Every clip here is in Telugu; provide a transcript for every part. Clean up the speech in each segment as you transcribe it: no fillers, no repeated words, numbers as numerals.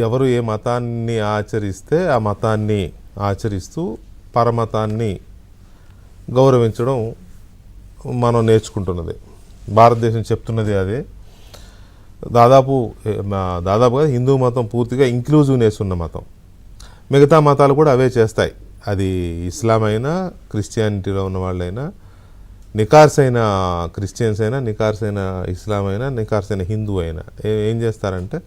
ఎవరు ఏ మతాన్ని ఆచరిస్తే ఆ మతాన్ని ఆచరిస్తూ పరమతాన్ని గౌరవించడం మనం నేర్చుకుంటున్నది. భారతదేశం చెప్తున్నది అదే. దాదాపుగా హిందూ మతం పూర్తిగా ఇంక్లూజివ్నెస్ ఉన్న మతం. మిగతా మతాలు కూడా అవే చేస్తాయి. అది ఇస్లాం అయినా, క్రిస్టియానిటీలో ఉన్న వాళ్ళైనా, నికార్సైన క్రిస్టియన్స్ అయినా, నికార్సైన ఇస్లాం అయినా, నికార్సైన హిందూ అయినా ఏం చేస్తారంటే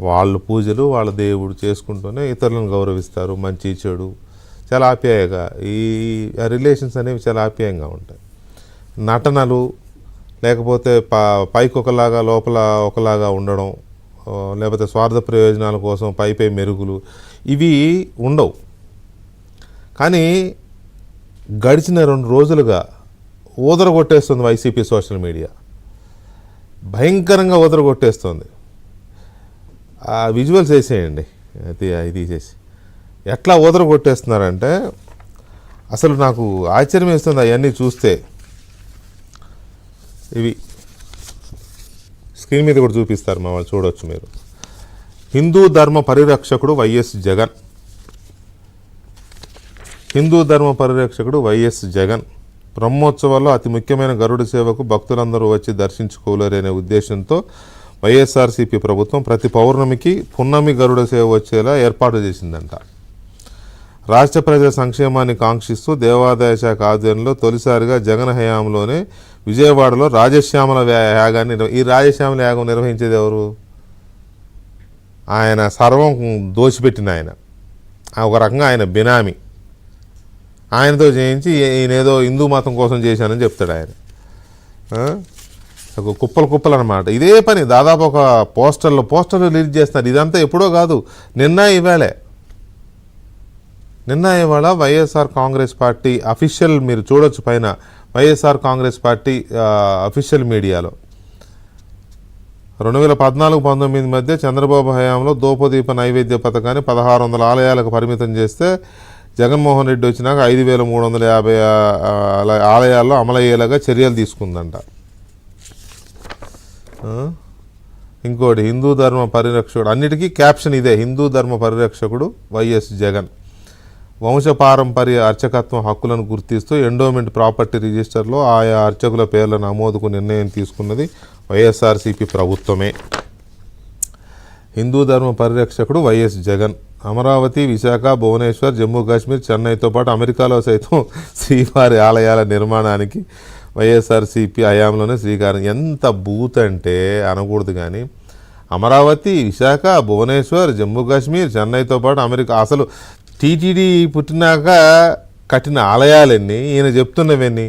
వాళ్ళు పూజలు వాళ్ళ దేవుడు చేసుకుంటూనే ఇతరులను గౌరవిస్తారు. మంచి చెడు చాలా ఆప్యాయంగా, ఈ రిలేషన్స్ అనేవి చాలా ఆప్యాయంగా ఉంటాయి. నటనలు లేకపోతే పైకి ఒకలాగా లోపల ఒకలాగా ఉండడం, లేకపోతే స్వార్థ ప్రయోజనాల కోసం పై మెరుగులు ఇవి ఉండవు. కానీ గడిచిన 2 రోజులుగా ఊదరగొట్టేస్తుంది వైసీపీ సోషల్ మీడియా. భయంకరంగా ఊదరగొట్టేస్తుంది. ఆ విజువల్స్ వేసేయండి, అది తీసేసి ఎట్లా ఊదరగొట్టేస్తున్నారంటే అసలు నాకు ఆశ్చర్యం వేస్తుంది అవన్నీ చూస్తే. ఇవి స్క్రీన్ మీద కూడా చూపిస్తారు, మా వాళ్ళు చూడవచ్చు మీరు. హిందూ ధర్మ పరిరక్షకుడు వైఎస్ జగన్. హిందూ ధర్మ పరిరక్షకుడు వైఎస్ జగన్ బ్రహ్మోత్సవాల్లో అతి ముఖ్యమైన గరుడ సేవకు భక్తులందరూ వచ్చి దర్శించుకోలేరనే ఉద్దేశంతో వైఎస్ఆర్సీపీ ప్రభుత్వం ప్రతి పౌర్ణమికి పున్నమి గరుడ సేవ వచ్చేలా ఏర్పాటు చేసిందంట. రాష్ట్ర ప్రజల సంక్షేమాన్ని కాంక్షిస్తూ దేవాదాయ శాఖ ఆధ్వర్యంలో తొలిసారిగా జగన్ హయాంలోనే విజయవాడలో రాజశ్యామల యాగాన్ని, ఈ రాజశ్యామల యాగం నిర్వహించేది ఎవరు? ఆయన సర్వం దోచిపెట్టిన ఆయన, ఒక రకంగా ఆయన బినామీ. ఆయనతో చేయించి ఈయనేదో హిందూ మతం కోసం చేశానని చెప్తాడు ఆయన. కుప్పలు అనమాట. ఇదే పని దాదాపు ఒక పోస్టర్లు రిలీజ్ చేస్తున్నారు. ఇదంతా ఎప్పుడో కాదు, నిన్న ఇవాళ వైఎస్ఆర్ కాంగ్రెస్ పార్టీ అఫీషియల్, మీరు చూడొచ్చు పైన, వైఎస్ఆర్ కాంగ్రెస్ పార్టీ అఫీషియల్ మీడియాలో 2014-19 మధ్య చంద్రబాబు హయాంలో దూపదీప నైవేద్య పథకాన్ని 1600 ఆలయాలకు పరిమితం చేస్తే జగన్మోహన్ రెడ్డి వచ్చినాక 5350 ఆలయాల్లో అమలయ్యేలాగా చర్యలు తీసుకుందంట. ఇంకోటి హిందూ ధర్మ పరిరక్షకుడు, అన్నిటికీ క్యాప్షన్ ఇదే, హిందూ ధర్మ పరిరక్షకుడు వైఎస్ జగన్. వంశపారంపర్య అర్చకత్వం హక్కులను గుర్తిస్తూ ఎండోమెంట్ ప్రాపర్టీ రిజిస్టర్లో ఆయా అర్చకుల పేర్ల నమోదుకు నిర్ణయం తీసుకున్నది వైఎస్ఆర్సీపీ ప్రభుత్వమే. హిందూ ధర్మ పరిరక్షకుడు వైఎస్ జగన్. అమరావతి, విశాఖ, భువనేశ్వర్, జమ్మూ కాశ్మీర్, చెన్నైతో పాటు అమెరికాలో సైతం శ్రీవారి ఆలయాల నిర్మాణానికి వైఎస్ఆర్సీపీ హయాంలోనే శ్రీకారం. ఎంత బూత్ అంటే అనకూడదు, కానీ అమరావతి, విశాఖ, భువనేశ్వర్, జమ్మూ కాశ్మీర్, చెన్నైతో పాటు అమెరికా. అసలు టీటీడీ పుట్టినాక కట్టిన ఆలయాలన్నీ, ఈయన చెప్తున్నవన్నీ.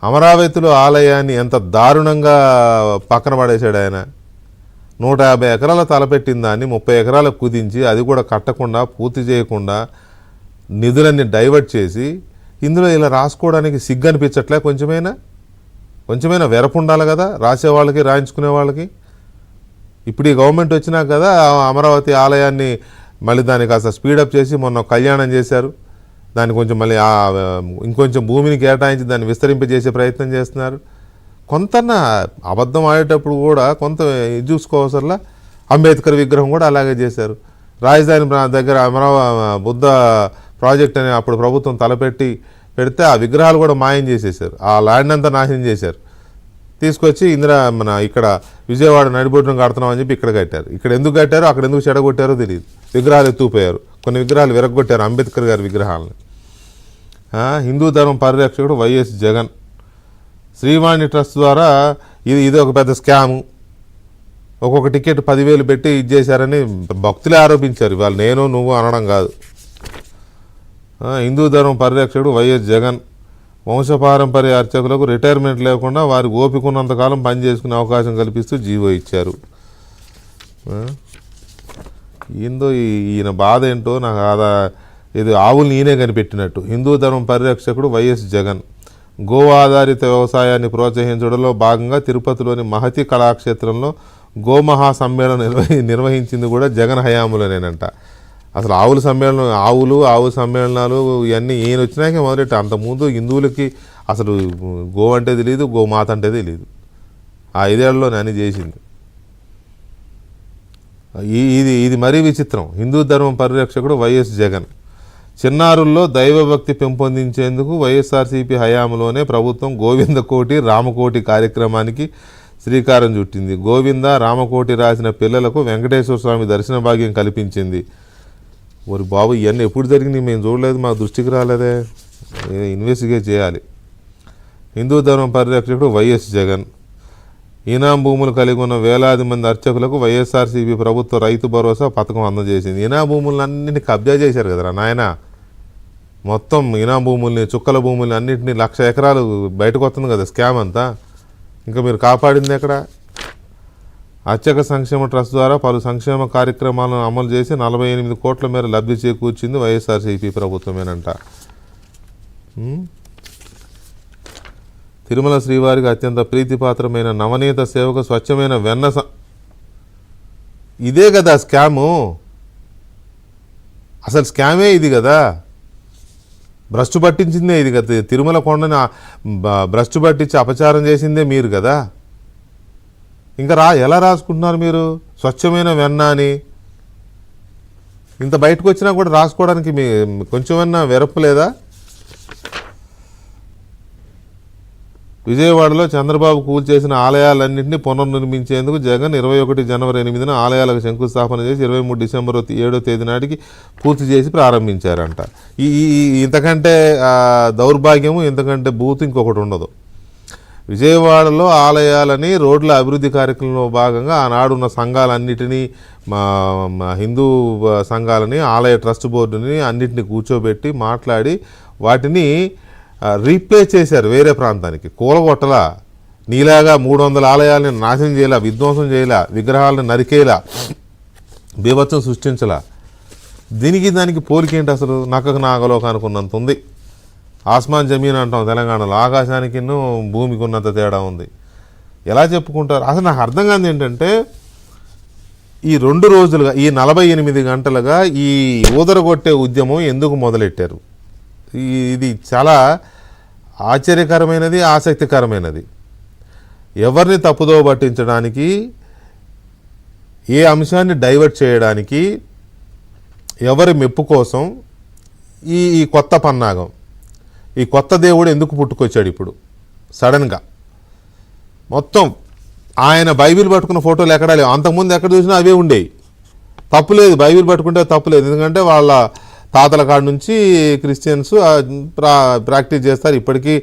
అమరావతిలో ఆలయాన్ని ఎంత దారుణంగా పక్కన పడేశాడు ఆయన. 150 ఎకరాల తలపెట్టిన దాన్ని 30 ఎకరాలకు కుదించి, అది కూడా కట్టకుండా పూర్తి చేయకుండా నిధులన్నీ డైవర్ట్ చేసి, ఇందులో ఇలా రాసుకోవడానికి సిగ్గు అనిపించట్లే? కొంచెమైనా వెరపు ఉండాలి కదా రాసేవాళ్ళకి, రాయించుకునే వాళ్ళకి. ఇప్పుడు ఈ గవర్నమెంట్ వచ్చినాక కదా అమరావతి ఆలయాన్ని మళ్ళీ దాన్ని కాస్త స్పీడప్ చేసి మొన్న కళ్యాణం చేశారు. దాన్ని కొంచెం మళ్ళీ ఇంకొంచెం భూమిని కేటాయించి దాన్ని విస్తరింపజేసే ప్రయత్నం చేస్తున్నారు. కొంత అబద్ధం ఆడేటప్పుడు కూడా కొంత చూసుకోవసరలా. అంబేద్కర్ విగ్రహం కూడా అలాగే చేశారు. రాజధాని దగ్గర బుద్ధ ప్రాజెక్ట్ అని అప్పుడు ప్రభుత్వం పెడితే ఆ విగ్రహాలు కూడా మాయం చేసేసారు. ఆ ల్యాండ్ అంతా నాశనం చేశారు. తీసుకొచ్చి ఇక్కడ విజయవాడ నడిబొడ్డును కడుతున్నామని చెప్పి ఇక్కడ కట్టారు. ఇక్కడ ఎందుకు కట్టారో, అక్కడ ఎందుకు చెడగొట్టారో తెలియదు. విగ్రహాలు ఎత్తుకుపోయారు, కొన్ని విగ్రహాలు విరగొట్టారు, అంబేద్కర్ గారి విగ్రహాలను. హిందూ ధర్మ పరిరక్షకుడు వైఎస్ జగన్. శ్రీవాణి ట్రస్ట్ ద్వారా ఇది ఒక పెద్ద స్కాము. ఒక్కొక్క టికెట్ 10,000 పెట్టి ఇచ్చేశారని భక్తులే ఆరోపించారు. ఇవాళ నేను నువ్వు అనడం కాదు. హిందూ ధర్మ పరిరక్షకుడు వైఎస్ జగన్. వంశపారంపర్య అర్చకులకు రిటైర్మెంట్ లేకుండా వారి ఓపికన్నంతకాలం పనిచేసుకునే అవకాశం కల్పిస్తూ జీవో ఇచ్చారు. ఏందో ఈయన బాధ ఏంటో నాకు. ఇది ఆవుల్ని ఈయనే కనిపెట్టినట్టు. హిందూ ధర్మ పరిరక్షకుడు వైఎస్ జగన్. గో ఆధారిత వ్యవసాయాన్ని ప్రోత్సహించడంలో భాగంగా తిరుపతిలోని మహతి కళాక్షేత్రంలో గోమహా సమ్మేళనం నిర్వహించింది కూడా జగన్ హయాంలోనేనంట. అసలు ఆవు సమ్మేళనాలు ఇవన్నీ ఈయన వచ్చినాకే మొదలెట్ట. అంతకుముందు హిందువులకి అసలు గో అంటే తెలియదు, గోమాత అంటే తెలియదు. ఆ 5 ఏళ్లలోనే అని చేసింది. ఇది మరీ విచిత్రం. హిందూ ధర్మం పరిరక్షకుడు వైఎస్ జగన్. చిన్నారుల్లో దైవభక్తి పెంపొందించేందుకు వైఎస్ఆర్సీపీ హయాంలోనే ప్రభుత్వం గోవిందకోటి రామకోటి కార్యక్రమానికి శ్రీకారం చుట్టింది. గోవింద రామకోటి రాసిన పిల్లలకు వెంకటేశ్వర స్వామి దర్శన భాగ్యం కల్పించింది. మరి బాబు ఇవన్నీ ఎప్పుడు జరిగినాయి? మేము చూడలేదు, మా దృష్టికి రాలేదే. ఇన్వెస్టిగేట్ చేయాలి. హిందూ ధర్మం పరిరక్షకుడు వైఎస్ జగన్. ఈనాం భూములు కలిగి ఉన్న వేలాది మంది అర్చకులకు వైఎస్ఆర్సీపీ ప్రభుత్వ రైతు భరోసా పథకం అందజేసింది. ఈనాం భూములన్నింటినీ కబ్జా చేశారు కదరా నాయన. మొత్తం ఈనాం భూముల్ని, చుక్కల భూముల్ని అన్నింటినీ 1,00,000 ఎకరాలు బయటకు వస్తుంది కదా స్కామ్ అంతా. ఇంకా మీరు కాపాడింది ఎక్కడ? అర్చక సంక్షేమ ట్రస్ట్ ద్వారా పలు సంక్షేమ కార్యక్రమాలను అమలు చేసి 48 కోట్ల మేర లబ్ధి చేకూర్చింది వైఎస్ఆర్సీపీ ప్రభుత్వమేనంట. తిరుమల శ్రీవారికి అత్యంత ప్రీతిపాత్రమైన నవనీత సేవకు స్వచ్ఛమైన వెన్న ఇదే కదా స్కాము. అసలు స్కామే ఇది కదా. భ్రష్టు పట్టించిందే ఇది కదా. తిరుమల కొండని భ్రష్టు పట్టించి అపచారం చేసిందే మీరు కదా. ఇంకా ఎలా రాసుకుంటున్నారు మీరు స్వచ్ఛమైన వెన్న అని? ఇంత బయటకు వచ్చినా కూడా రాసుకోవడానికి మీ కొంచెమన్నా వెరపు లేదా? విజయవాడలో చంద్రబాబు కూల్చేసిన ఆలయాలన్నింటినీ పునర్నిర్మించేందుకు జగన్ 21 జనవరి 8న ఆలయాలకు శంకుస్థాపన చేసి 23 డిసెంబర్ 7వ తేదీ నాటికి పూర్తి చేసి ప్రారంభించారంట. ఇంతకంటే దౌర్భాగ్యము, ఇంతకంటే బూతు ఇంకొకటి ఉండదు. విజయవాడలో ఆలయాలని రోడ్ల అభివృద్ధి కార్యక్రమంలో భాగంగా ఆనాడున్న సంఘాలన్నిటినీ, హిందూ సంఘాలని, ఆలయ ట్రస్ట్ బోర్డుని అన్నిటినీ కూర్చోబెట్టి మాట్లాడి వాటిని రీప్లేస్ చేశారు వేరే ప్రాంతానికి. కూలగొట్టలా, నీలాగా 300 ఆలయాలని నాశనం చేయలా, విధ్వంసం చేయలా, విగ్రహాలను నరికేలా, బీభత్సం సృష్టించలా. దానికి పోలికేంటి అసలు? నక్కకు నాగలోకానికి ఉన్నంత ఉంది. ఆస్మాన్ జమీన్ అంటాం తెలంగాణలో, ఆకాశానికి భూమికి ఉన్నంత తేడా ఉంది. ఎలా చెప్పుకుంటారు? అసలు నాకు అర్థం కాదు ఏంటంటే, ఈ 2 రోజులుగా, ఈ 48 గంటలుగా ఈ ఊదరగొట్టే ఉద్యమం ఎందుకు మొదలెట్టారు? ఇది చాలా ఆశ్చర్యకరమైనది, ఆసక్తికరమైనది. ఎవరిని తప్పుదో పట్టించడానికి, ఏ అంశాన్ని డైవర్ట్ చేయడానికి, ఎవరి మెప్పు కోసం ఈ కొత్త పన్నాగం, ఈ కొత్త దేవుడు ఎందుకు పుట్టుకొచ్చాడు ఇప్పుడు సడన్గా? మొత్తం ఆయన బైబిల్ పట్టుకున్న ఫోటోలు ఎక్కడా లేవు. అంతకుముందు ఎక్కడ చూసినా అవే ఉండేవి. తప్పులేదు, బైబిల్ పట్టుకుంటే తప్పులేదు. ఎందుకంటే వాళ్ళ తాతల కాడ నుంచి క్రిస్టియన్స్ ప్రాక్టీస్ చేస్తారు. ఇప్పటికీ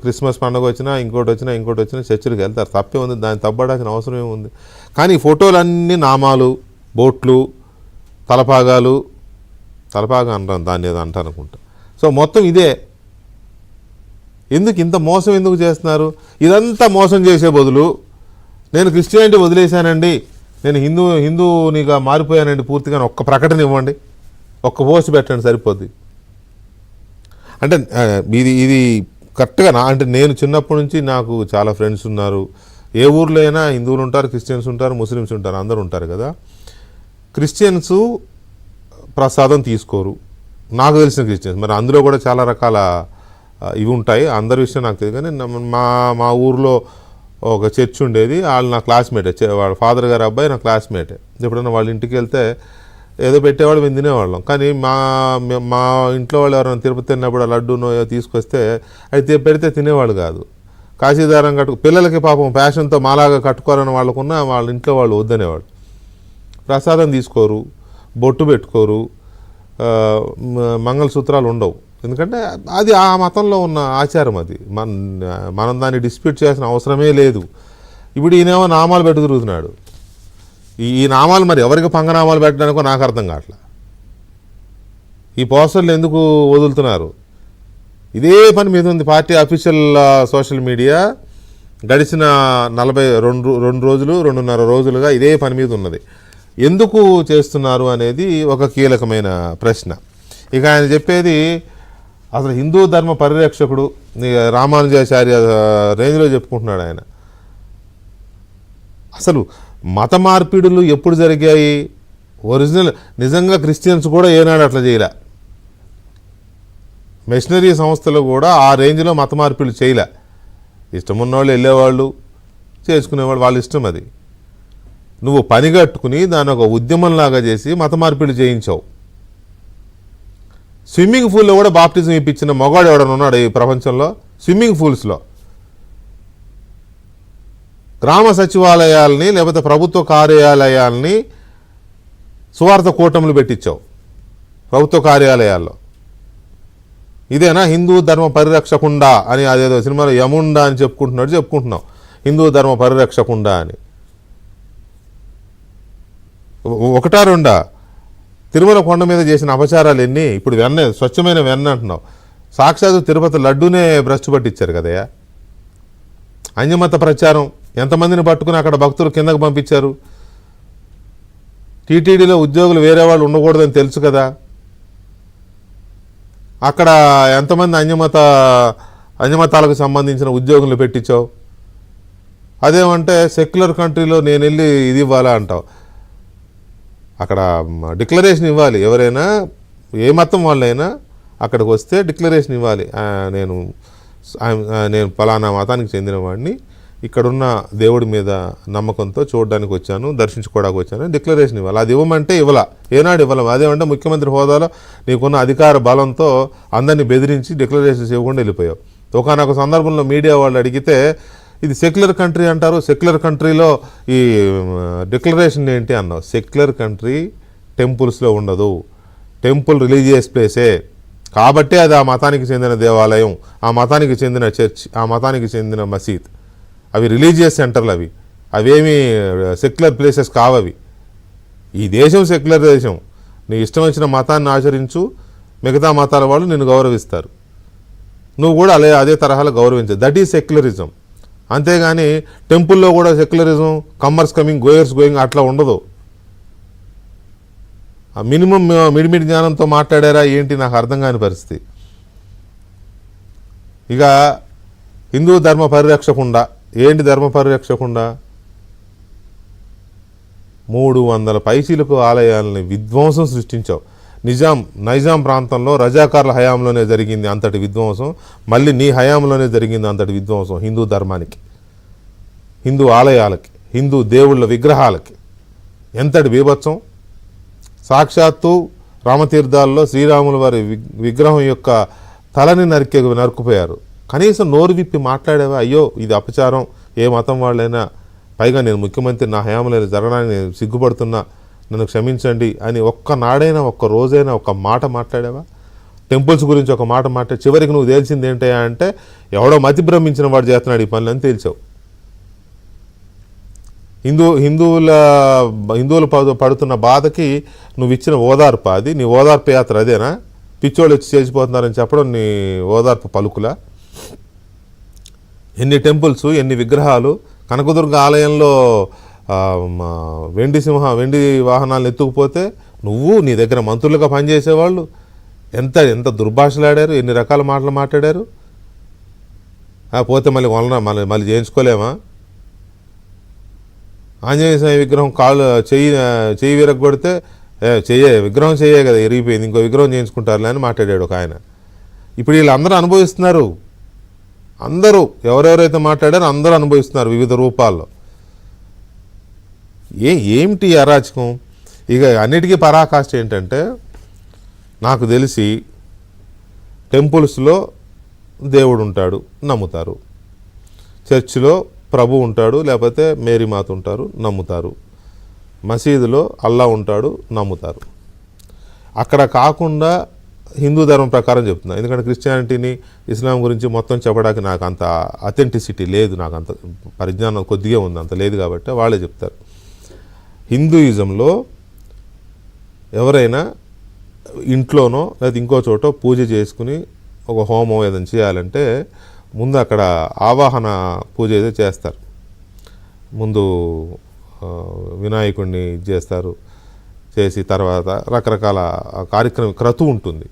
క్రిస్మస్ పండుగ వచ్చినా ఇంకోటి వచ్చినా చర్చిలకు వెళ్తారు. తప్పే ఉంది, దాన్ని తప్పడాల్సిన అవసరం ఏముంది? కానీ ఈ ఫోటోలన్నీ నామాలు, బోట్లు, తలపాగా అంటాను, దాన్ని ఏదో అంటారు అనుకుంటా. సో మొత్తం ఇదే. ఇంత మోసం ఎందుకు చేస్తున్నారు? ఇదంతా మోసం చేసే బదులు నేను క్రిస్టియానిటీ వదిలేశానండి, నేను హిందూనిగా మారిపోయానండి పూర్తిగా, ఒక్క ప్రకటన ఇవ్వండి, ఒక్క పోస్ట్ పెట్టండి, సరిపోద్ది. అంటే ఇది కరెక్ట్గా అంటే నేను చిన్నప్పటి నుంచి నాకు చాలా ఫ్రెండ్స్ ఉన్నారు. ఏ ఊర్లో అయినా హిందువులు ఉంటారు, క్రిస్టియన్స్ ఉంటారు, ముస్లిమ్స్ ఉంటారు, అందరూ ఉంటారు కదా. క్రిస్టియన్స్ ప్రసాదం తీసుకోరు, నాకు తెలిసిన క్రిస్టియన్స్. మరి అందులో కూడా చాలా రకాల ఇవి ఉంటాయి, అందరి విషయం నాకు తెలియదు. కానీ మా ఊర్లో ఒక చర్చ్ ఉండేది, వాళ్ళు నా క్లాస్మేటే, వాళ్ళ ఫాదర్ గారి అబ్బాయి నా క్లాస్మేటే. ఎప్పుడైనా వాళ్ళ ఇంటికి వెళ్తే ఏదో పెట్టేవాళ్ళు, మేము తినేవాళ్ళం. కానీ మా ఇంట్లో వాళ్ళు ఎవరైనా తిరుపతి తిన్నప్పుడు లడ్డూనో తీసుకొస్తే అయితే పెడితే తినేవాళ్ళు కాదు. కాశీదారం పిల్లలకి పాపం ప్యాషన్తో మాలాగా కట్టుకోవాలని వాళ్ళకున్న వాళ్ళ ఇంట్లో వాళ్ళు వద్దనేవాళ్ళు. ప్రసాదం తీసుకోరు, బొట్టు పెట్టుకోరు, మంగళసూత్రాలు ఉండవు. ఎందుకంటే అది ఆ మతంలో ఉన్న ఆచారం. అది మనం దాన్ని డిస్ప్యూట్ చేయాల్సిన అవసరమే లేదు. ఇప్పుడు ఈయనేమో నామాలు పెట్టు తిరుగుతున్నాడు. ఈ నామాలు మరి ఎవరికి పంగనామాలు పెట్టడానికో నాకు అర్థం కావట్లా. ఈ పోస్టర్లు ఎందుకు వదులుతున్నారు? ఇదే పని మీద ఉంది పార్టీ అఫీషియల్ సోషల్ మీడియా. గడిచిన 2.5 రోజులుగా ఇదే పని మీద ఉన్నది. ఎందుకు చేస్తున్నారు అనేది ఒక కీలకమైన ప్రశ్న. ఇక ఆయన చెప్పేది అసలు హిందూ ధర్మ పరిరక్షకుడు రామానుజాచార్య రేంజ్లో చెప్పుకుంటున్నాడు ఆయన. అసలు మత మార్పిడులు ఎప్పుడు జరిగాయి? ఒరిజినల్ నిజంగా క్రిస్టియన్స్ కూడా ఏనాడు అట్లా చేయలే. మిషనరీ సంస్థలు కూడా ఆ రేంజ్లో మత మార్పిడులు చేయలే. ఇష్టం ఉన్నవాళ్ళు వెళ్ళేవాళ్ళు, చేసుకునేవాళ్ళు, వాళ్ళ ఇష్టం అది. నువ్వు పనిగట్టుకుని దాని ఒక ఉద్యమంలాగా చేసి మత మార్పిడి చేయించావు. స్విమ్మింగ్ పూల్లో కూడా బాప్టిజం ఇప్పించిన మగాడు ఎవడన్నా ఉన్నాడు ఈ ప్రపంచంలో? స్విమ్మింగ్ పూల్స్లో గ్రామ సచివాలయాల్ని లేకపోతే ప్రభుత్వ కార్యాలయాల్ని సువార్త కూటములు పెట్టించావు ప్రభుత్వ కార్యాలయాల్లో. ఇదేనా హిందూ ధర్మ పరిరక్షకుండా అని? అదేదో సినిమాలో యముండా అని చెప్పుకుంటున్నావు, హిందూ ధర్మ పరిరక్షకుండా అని. ఒకటా రెండా? తిరుమల కొండ మీద చేసిన అపచారాలు ఎన్ని? ఇప్పుడు వెన్న, స్వచ్ఛమైన వెన్న అంటున్నావు. సాక్షాత్తు తిరుపతి లడ్డూనే భ్రష్టు పట్టించారు కదయ్యా. అన్యమత ప్రచారం ఎంతమందిని పట్టుకుని అక్కడ భక్తులు కిందకు పంపించారు. టీటీడీలో ఉద్యోగులు వేరే వాళ్ళు ఉండకూడదని తెలుసు కదా. అక్కడ ఎంతమంది అన్యమతాలకు సంబంధించిన ఉద్యోగులు పెట్టించావు. అదేమంటే సెక్యులర్ కంట్రీలో నేను వెళ్ళి ఇది ఇవ్వాలా అంటావు. అక్కడ డిక్లరేషన్ ఇవ్వాలి. ఎవరైనా ఏ మతం వాళ్ళైనా అక్కడికి వస్తే డిక్లరేషన్ ఇవ్వాలి. నేను ఫలానా మతానికి చెందిన వాడిని, ఇక్కడున్న దేవుడి మీద నమ్మకంతో చూడడానికి వచ్చాను, దర్శించుకోవడానికి వచ్చాను, డిక్లరేషన్ ఇవ్వాలి. అది ఇవ్వమంటే ఇవ్వాల, ఏనాడు ఇవ్వలేము. అదేమంటే ముఖ్యమంత్రి హోదాలో నీకున్న అధికార బలంతో అందరినీ బెదిరించి డిక్లరేషన్స్ ఇవ్వకుండా వెళ్ళిపోయావు. ఒకనొక సందర్భంలో మీడియా వాళ్ళు అడిగితే ఇది సెక్యులర్ కంట్రీ అంటారు, సెక్యులర్ కంట్రీలో ఈ డిక్లరేషన్ ఏంటి అన్నావు. సెక్యులర్ కంట్రీ టెంపుల్స్లో ఉండదు, టెంపుల్ రిలీజియస్ ప్లేసే కాబట్టి అది ఆ మతానికి చెందిన దేవాలయం, ఆ మతానికి చెందిన చర్చ్, ఆ మతానికి చెందిన మసీద్. అవి రిలీజియస్ సెంటర్లు, అవేమీ సెక్యులర్ ప్లేసెస్ కావవి. ఈ దేశం సెక్యులర్ దేశం. నీ ఇష్టం వచ్చిన మతాన్ని ఆచరించు, మిగతా మతాల వాళ్ళు నిన్ను గౌరవిస్తారు, నువ్వు కూడా అదే తరహాలో గౌరవించు. That is secularism. అంతేగాని టెంపుల్లో కూడా secularism, commerce coming, goers going అట్లా ఉండదు. మినిమం మిడిమిడి జ్ఞానంతో మాట్లాడారా ఏంటి నాకు అర్థం కాని పరిస్థితి. ఇక హిందూ ధర్మ పరిరక్షకుండా ఏంటి? ధర్మ పరిరక్షకుండా 300 పైచీలకు ఆలయాలని విధ్వంసం సృష్టించావు. నైజాం ప్రాంతంలో రజాకార్ల హయాంలోనే జరిగింది అంతటి విధ్వంసం, మళ్ళీ నీ హయాంలోనే జరిగింది అంతటి విధ్వంసం. హిందూ ధర్మానికి, హిందూ ఆలయాలకి, హిందూ దేవుళ్ళ విగ్రహాలకి ఎంతటి బీభత్సం. సాక్షాత్తు రామతీర్థాల్లో శ్రీరాముల వారి విగ్రహం యొక్క తలని నరుకుపోయారు. కనీసం నోరు విప్పి మాట్లాడేవా? అయ్యో ఇది అపచారం, ఏ మతం వాళ్ళైనా, పైగా నేను ముఖ్యమంత్రి, నా హయాంలో జరగడానికి నేను సిగ్గుపడుతున్నా, నన్ను క్షమించండి అని ఒక్క రోజైనా ఒక మాట మాట్లాడావా? టెంపుల్స్ గురించి ఒక మాట మాట్లాడి చివరికి నువ్వు తేల్చింది ఏంటయ్యా అంటే ఎవడో మతి భ్రమించిన వాడు చేస్తున్నాడు ఈ పనులని తేల్చావు. హిందువులు పడుతున్న బాధకి నువ్వు ఇచ్చిన ఓదార్పు అది? నీ ఓదార్పు యాత్ర అదేనా? పిచ్చోళ్ళు వచ్చి చేసిపోతున్నారని చెప్పడం నీ ఓదార్పు పలుకులా? ఎన్ని టెంపుల్స్, ఎన్ని విగ్రహాలు. కనకదుర్గ ఆలయంలో వెండి వాహనాలను ఎత్తుకుపోతే నువ్వు, నీ దగ్గర మంత్రులుగా పనిచేసేవాళ్ళు ఎంత దుర్భాషలాడారు, ఎన్ని రకాల మాటలు మాట్లాడారు. పోతే మళ్ళీ చేయించుకోలేమా? ఆంజనేయ స్వామి విగ్రహం చెయ్యి విరగొడితే విగ్రహం చెయ్యే కదా ఇరిగిపోయింది, ఇంకో విగ్రహం చేయించుకుంటారులే అని మాట్లాడాడు ఒక ఆయన. ఇప్పుడు వీళ్ళందరూ అనుభవిస్తున్నారు. అందరూ ఎవరెవరైతే మాట్లాడారో అందరూ అనుభవిస్తున్నారు వివిధ రూపాల్లో. ఏమిటి అరాచకం? ఇక అన్నిటికీ పరాకాష్ట ఏంటంటే, నాకు తెలిసి టెంపుల్స్లో దేవుడు ఉంటాడు నమ్ముతారు, చర్చిలో ప్రభు ఉంటాడు లేకపోతే మేరీమాత ఉంటారు నమ్ముతారు, మసీదులో అల్లా ఉంటాడు నమ్ముతారు. అక్కడ కాకుండా హిందూ ధర్మం ప్రకారం చెప్తున్నా, ఎందుకంటే క్రిస్టియానిటీని, ఇస్లాం గురించి మొత్తం చెప్పడానికి నాకు అంత అథెంటిసిటీ లేదు, నాకు అంత పరిజ్ఞానం కొద్దిగా ఉంది, అంత లేదు కాబట్టి వాళ్ళే చెప్తారు. హిందూయిజంలో ఎవరైనా ఇంట్లోనో లేదా ఇంకో చోట పూజ చేసుకుని ఒక హోమం ఏదైనా చేయాలంటే ముందు అక్కడ ఆవాహన పూజ ఏదో చేస్తారు. ముందు వినాయకుడిని చేస్తారు, చేసి తర్వాత రకరకాల కార్యక్రమం క్రతువు ఉంటుంది.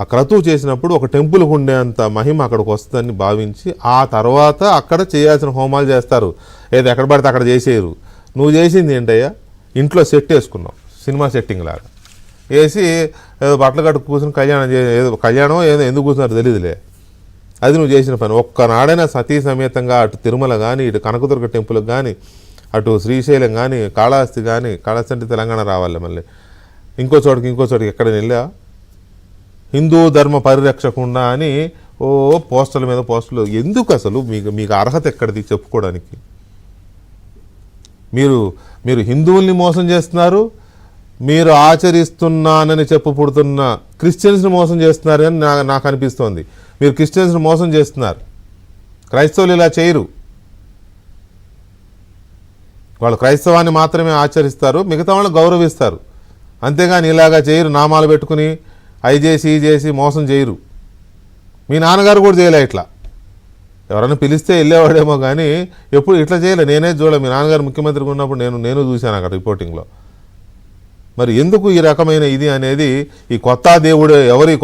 ఆ క్రతువు చేసినప్పుడు ఒక టెంపుల్కి ఉండేంత మహిమ అక్కడికి వస్తుందని భావించి ఆ తర్వాత అక్కడ చేయాల్సిన హోమాలు చేస్తారు. ఏదో ఎక్కడ పడితే అక్కడ చేసేయరు. నువ్వు చేసింది ఏంటయ్యా? ఇంట్లో సెట్ వేసుకున్నావు, సినిమా సెట్టింగ్ లాగా వేసి ఏదో బట్టలు కట్టు కూర్చొని కళ్యాణం ఏదో ఎందుకు కూర్చున్నారో తెలియదులే, అది నువ్వు చేసిన పని. ఒక్కనాడైనా సతీ సమేతంగా అటు తిరుమల కానీ ఇటు కనకదుర్గ టెంపుల్కి కానీ అటు శ్రీశైలం కానీ కాళహస్తి కానీ, కాళహస్తి అంటే తెలంగాణ రావాలి మళ్ళీ, ఇంకో చోటుకి ఎక్కడ వెళ్ళా హిందూ ధర్మ పరిరక్షకుండా అని పోస్టర్ల మీద పోస్టర్లు. ఎందుకు అసలు మీకు అర్హత ఎక్కడిది చెప్పుకోవడానికి? మీరు హిందువుల్ని మోసం చేస్తున్నారు, మీరు ఆచరిస్తున్నానని పుడుతున్న క్రిస్టియన్స్ని మోసం చేస్తున్నారు అని నాకు అనిపిస్తోంది. మీరు క్రిస్టియన్స్ని మోసం చేస్తున్నారు. క్రైస్తవులు ఇలా చేయరు. వాళ్ళు క్రైస్తవాన్ని మాత్రమే ఆచరిస్తారు, మిగతా వాళ్ళని గౌరవిస్తారు. అంతేగాని ఇలాగా చేయరు, నామాలు పెట్టుకుని అవి చేసి ఈ చేసి మోసం చేయరు. మీ నాన్నగారు కూడా చేయలే ఇట్లా. ఎవరైనా పిలిస్తే వెళ్ళేవాడేమో కానీ ఎప్పుడు ఇట్లా చేయలే. నేనే చూడలే. మీ నాన్నగారు ముఖ్యమంత్రిగా ఉన్నప్పుడు నేను చూశాను అక్కడ రిపోర్టింగ్లో. మరి ఎందుకు ఈ రకమైన ఇది అనేది, ఈ కొత్త దేవుడు ఎవరి